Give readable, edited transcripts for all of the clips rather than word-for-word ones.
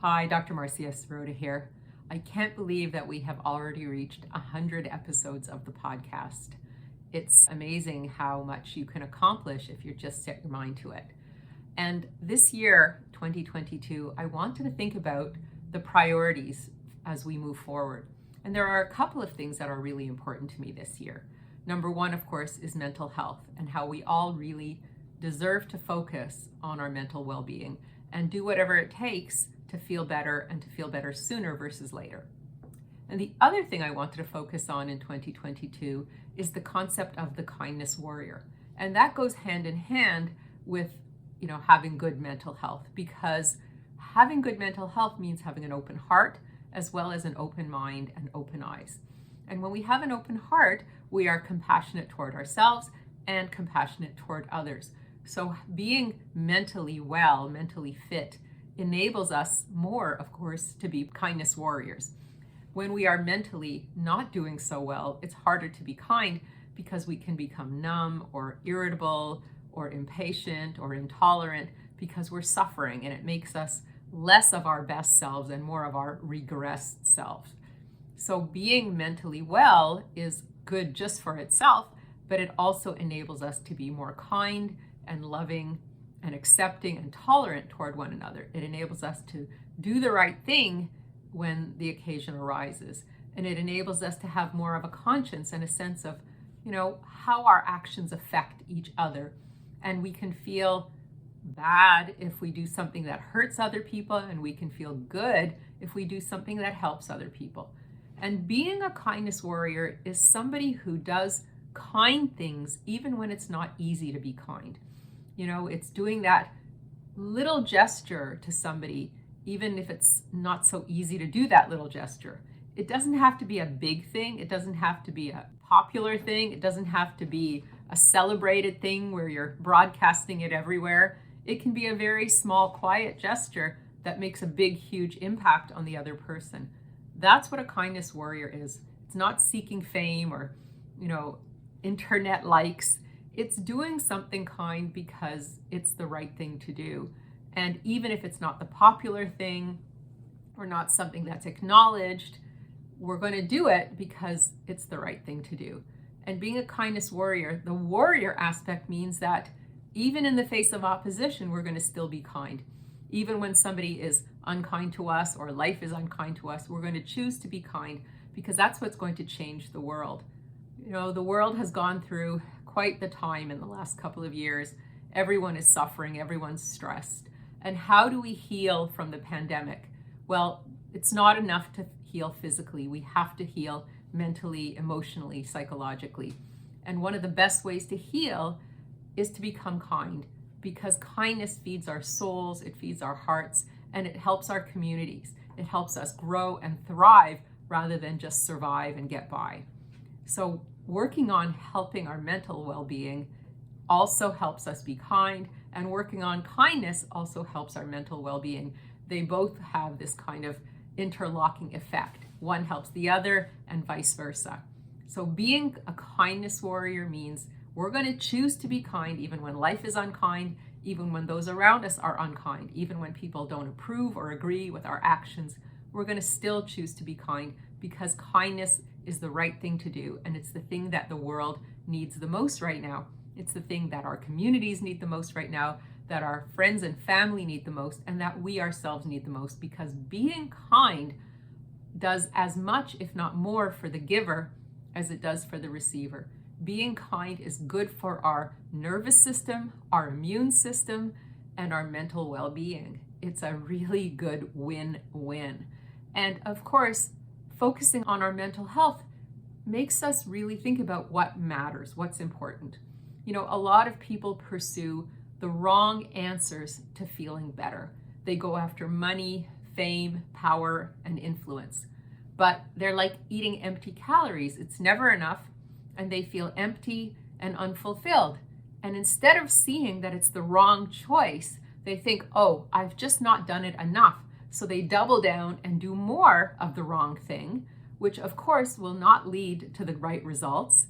Hi, Dr. Marcia Sirota here. I can't believe that we have already reached 100 episodes of the podcast. It's amazing how much you can accomplish if you just set your mind to it. And this year, 2022, I wanted to think about the priorities as we move forward. And there are a couple of things that are really important to me this year. Number one, of course, is mental health and how we all really deserve to focus on our mental well-being and do whatever it takes to feel better and to feel better sooner versus later. And the other thing I wanted to focus on in 2022 is the concept of the kindness warrior. And that goes hand in hand with, having good mental health, because having good mental health means having an open heart as well as an open mind and open eyes. And when we have an open heart, we are compassionate toward ourselves and compassionate toward others. So being mentally well, mentally fit, enables us more, of course, to be kindness warriors. When we are mentally not doing so well, it's harder to be kind because we can become numb or irritable or impatient or intolerant because we're suffering, and it makes us less of our best selves and more of our regressed selves. So being mentally well is good just for itself, but it also enables us to be more kind and loving and accepting and tolerant toward one another. It enables us to do the right thing when the occasion arises. And it enables us to have more of a conscience and a sense of, how our actions affect each other. And we can feel bad if we do something that hurts other people, and we can feel good if we do something that helps other people. And being a kindness warrior is somebody who does kind things even when it's not easy to be kind. It's doing that little gesture to somebody, even if it's not so easy to do that little gesture. It doesn't have to be a big thing. It doesn't have to be a popular thing. It doesn't have to be a celebrated thing where you're broadcasting it everywhere. It can be a very small, quiet gesture that makes a big, huge impact on the other person. That's what a kindness warrior is. It's not seeking fame or, internet likes. It's doing something kind because it's the right thing to do. And even if it's not the popular thing or not something that's acknowledged, we're going to do it because it's the right thing to do. And being a kindness warrior, the warrior aspect means that even in the face of opposition, we're going to still be kind. Even when somebody is unkind to us or life is unkind to us, we're going to choose to be kind because that's what's going to change the world. The world has gone through quite the time in the last couple of years. Everyone is suffering, everyone's stressed. And how do we heal from the pandemic? Well, it's not enough to heal physically. We have to heal mentally, emotionally, psychologically. And one of the best ways to heal is to become kind, because kindness feeds our souls, it feeds our hearts, and it helps our communities. It helps us grow and thrive rather than just survive and get by. So working on helping our mental well-being also helps us be kind, and working on kindness also helps our mental well-being. They both have this kind of interlocking effect. One helps the other and vice versa. So being a kindness warrior means we're going to choose to be kind even when life is unkind, even when those around us are unkind, even when people don't approve or agree with our actions. We're going to still choose to be kind because kindness is the right thing to do, and it's the thing that the world needs the most right now. It's the thing that our communities need the most right now, that our friends and family need the most, and that we ourselves need the most, because being kind does as much, if not more, for the giver as it does for the receiver. Being kind is good for our nervous system, our immune system, and our mental well-being. It's a really good win-win. And of course, focusing on our mental health makes us really think about what matters, what's important. A lot of people pursue the wrong answers to feeling better. They go after money, fame, power, and influence. But they're like eating empty calories. It's never enough, and they feel empty and unfulfilled. And instead of seeing that it's the wrong choice, they think, oh, I've just not done it enough. So they double down and do more of the wrong thing, which of course will not lead to the right results,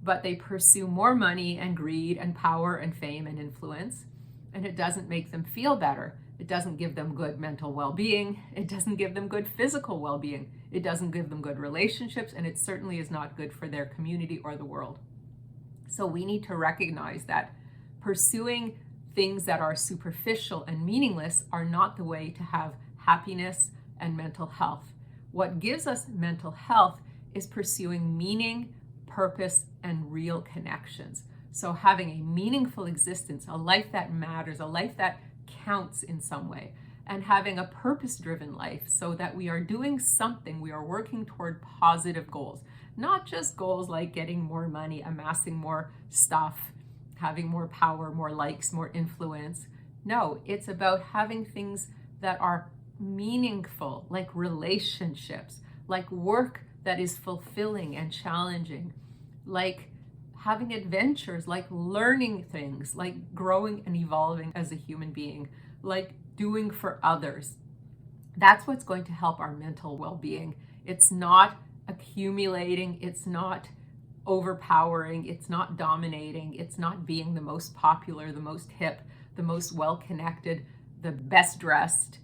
but they pursue more money and greed and power and fame and influence, and it doesn't make them feel better. It doesn't give them good mental well-being. It doesn't give them good physical well-being. It doesn't give them good relationships, and it certainly is not good for their community or the world. So we need to recognize that pursuing things that are superficial and meaningless are not the way to have happiness and mental health. What gives us mental health is pursuing meaning, purpose, and real connections. So having a meaningful existence, a life that matters, a life that counts in some way, and having a purpose-driven life so that we are doing something, we are working toward positive goals, not just goals like getting more money, amassing more stuff, having more power, more likes, more influence. No, it's about having things that are meaningful, like relationships, like work that is fulfilling and challenging, like having adventures, like learning things, like growing and evolving as a human being, like doing for others. That's what's going to help our mental well-being. It's not accumulating, it's not overpowering, it's not dominating, it's not being the most popular, the most hip, the most well-connected, the best dressed.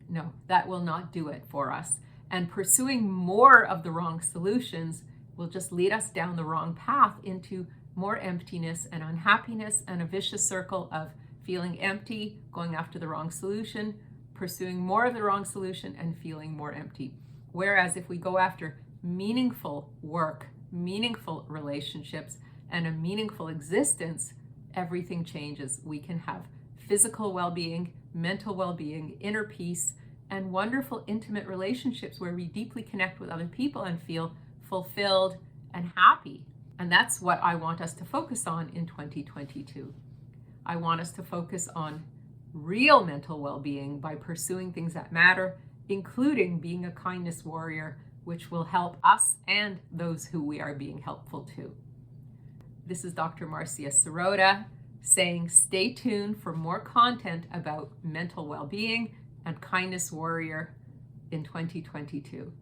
No, that will not do it for us. And pursuing more of the wrong solutions will just lead us down the wrong path into more emptiness and unhappiness and a vicious circle of feeling empty, going after the wrong solution, pursuing more of the wrong solution, and feeling more empty. Whereas if we go after meaningful work, meaningful relationships, and a meaningful existence, everything changes. We can have physical well-being, mental well-being, inner peace, and wonderful intimate relationships where we deeply connect with other people and feel fulfilled and happy. And that's what I want us to focus on in 2022. I want us to focus on real mental well-being by pursuing things that matter, including being a kindness warrior, which will help us and those who we are being helpful to. This is Dr. Marcia Sirota saying stay tuned for more content about mental well-being and kindness warrior in 2022.